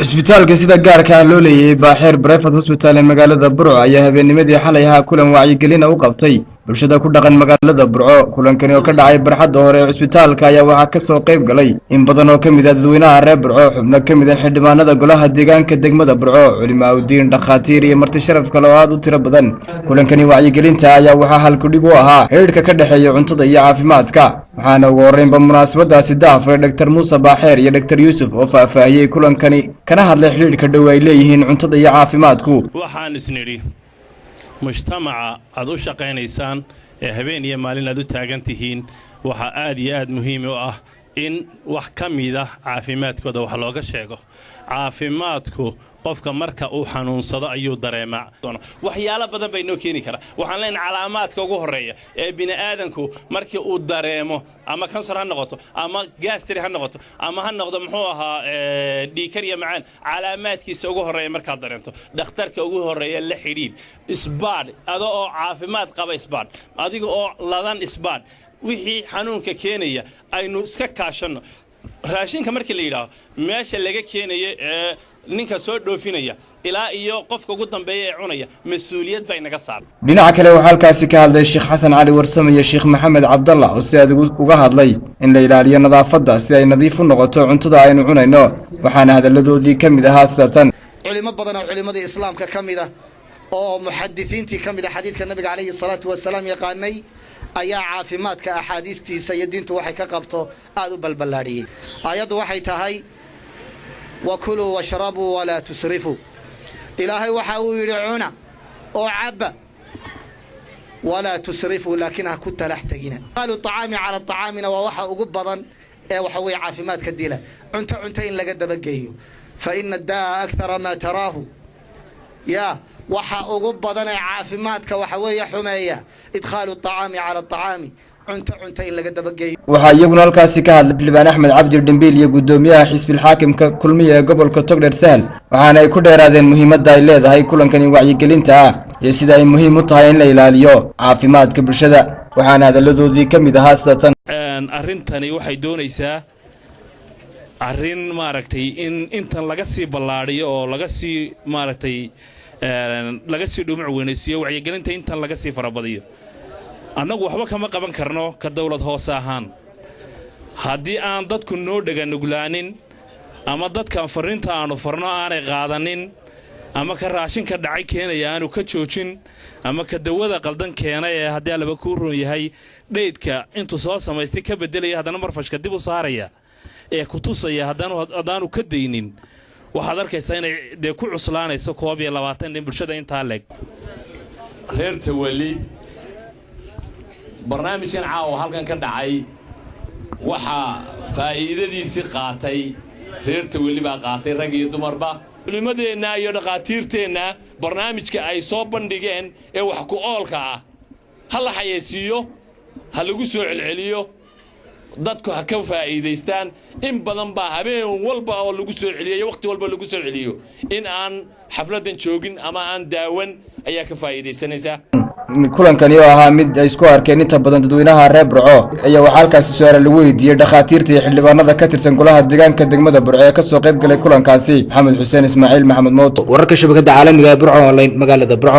isbitaalka sida gaarka ah loo leeyahay Baaxeer Private Hospital ee magaalada Burco ayaa habeennimadii xalay ahaa kulan wacyigelin u qabtay bulshada ku dhaqan magaalada Burco. Kulankani oo ka dhacay barxadda hore ee isbitaalka ayaa waxaa ka soo qayb galay in badan oo ka mid ah dadweynaha reer Burco, xubno ka mid ah xildhibaanada golaha deegaanka degmada Burco, culimada u diin, dhaqaatiir iyo marti sharaf kale oo aad u tiro badan. Kulankani wacyigelinta ayaa waxaa halkudhig u ahaa xiriirka ka dhaxeeya cuntada iyo caafimaadka, waxaana ugu horreynba munaasabadaasi daafay Dr. Muuse Baaxeer iyo Dr. Yuusuf oo faahfaahiyay kulankani kana hadlay xiriirka dhow ay leeyihiin cuntada iyo caafimaadku. waxaan isniri mujtamaca aad u shaqaynaysaan ee habeen iyo maalin aad u taagan tihiin waxa aad iyo aad muhiim u ah in wax ka mid ah caafimaadkooda wax looga sheego. caafimaadku qofka marka uu xanuunsado ayuu dareemaa waxyaalo badan bay noo keeni karaa. waxaan leenahay calaamaadka ugu horeeya ee bini aadanku markii uu dareemo ama kansar ha noqoto ama gastri ha noqoto ama ha noqdo muxuu ahaa dhiikar iyo macaan, calaamaadkiisa ugu horeeya markaad dareento dhakhtarka ugu horeeya la xidhiidh. isbaadh adoo oo caafimaad qaba, isbaadh adiga oo ladan, isbaadh wixii xanuunka keenaya aynu iska kaashanno. raashinka markii la yidhaaho meesha laga keenayo ee ninka soo dhoofinaya ilaa iyo qofka ugu dambeeya ee cunaya mas'uuliyad bay naga saaran. dhinaca kale waxaa halkaasi ka hadlay Sheekh Xasan Cali Warsame iyo Sheekh Maxamed Cabdalla oo si aad uga hadlay in la ilaaliyo nadaafadda si ay nadiif u noqoto cuntada aynu cunayno, waxaana hadalladoodii ka mid ahaa sidatan. culimo badan oo culimadii islaamka ka mid ah oo muxadisiintii ka mid ah xadiidka nabiga calayhi salaatu wasalaam yaqaanay ayaa caafimaadka axaadiistiisa iyo diintu waxay ka qabto aad u balballaadhiyey. aayaddu waxay tahay wakuluu washrabuu walaa tusrifuu. ilaahay waxa uu yidhi cuna oo cabba walaa tusrifuu, laakiin ha ku talax tegina. qaalu acaami cala acaamina waa waxa ugu badan ee waxa weeye caafimaadka dila. cunto in laga dabageeyo fa ina daa akthara maa taraahu. yaa waxa ugu badan ee caafimaadka waxa weeye xumeeya idkhaalu acaami cala acaami, cunto in laga dabageeyo. waxaa iyaguna halkaasi ka hadlay xildhibaan Axmed Cabdi Dhimbiil iyo gudoomiyaha xisbiga xaakimka kulmiye ee gobolka Togdheer Sahel, waxaana ay ku dheeraadeen muhiimadda ay leedahay kulankani wacyigelinta ah iyo sida ay muhiim u tahay in la ilaaliyo caafimaadka bulshada, waxaana hadalladoodii ka mid ahaa sidatan. arrintani waxay doonaysaa arrin maaragtay in intan laga sii ballaadhiyo oo laga sii maaragtay laga sii dhuumac weynaysiiyo wacyigelinta intan laga sii farabadiyo. annagu waxba kama qaban karno ka dawlad hoose ahaan haddii aan dadku noo dhaganuglaanin ama dadkan farriinta aanu farno aanay qaadanin ama ka raashinka dhacay keenaya aanu ka joojin ama ka dawada qaldan keenay ee haddii alaba kuu roon yahay dheydka intuu soo samaystay ka beddelaya haddana marfashka dib u saaraya ee ku tusaya haddaanu ka daynin, waxaad arkaysaa inay dee ku cuslaanayso 21 nin bulshada intaa leeg. reer Tawali barnaamijkan caawa halkan ka dhacay waxaa faa'iidadiisii qaatay reer Tawali baa qaatay, rag iyo dumarba. culimadeenna iyo dhaqaatiirteenna barnaamijka ay soo bandhigeen ee wax ku oolka ah ha la xayeysiiyo, ha lagu soo celceliyo, dadku ha ka faa'iidaystaan. in badan baa habeen walba oo lagu soo celiyo, waqti walba lagu soo celiyo in aan xafladan joogin ama aan daawan ayaa ka faa'iidaysanaysa. kulankani oo ahaa mid ay isku arkeen inta badan dadweynaha reer Burco ayaa waxaa halkaasi su'aalo lagu weydiiyay dhaqaatiirta iyo xildhibaanada ka tirsan golaha deegaanka degmada Burco ee ka soo qayb galay kulankaasi. Maxamed Xuseen Ismaaciil Maxamed Mooto, wararka shabakada caalamiga ee Burco online magaalada Burco.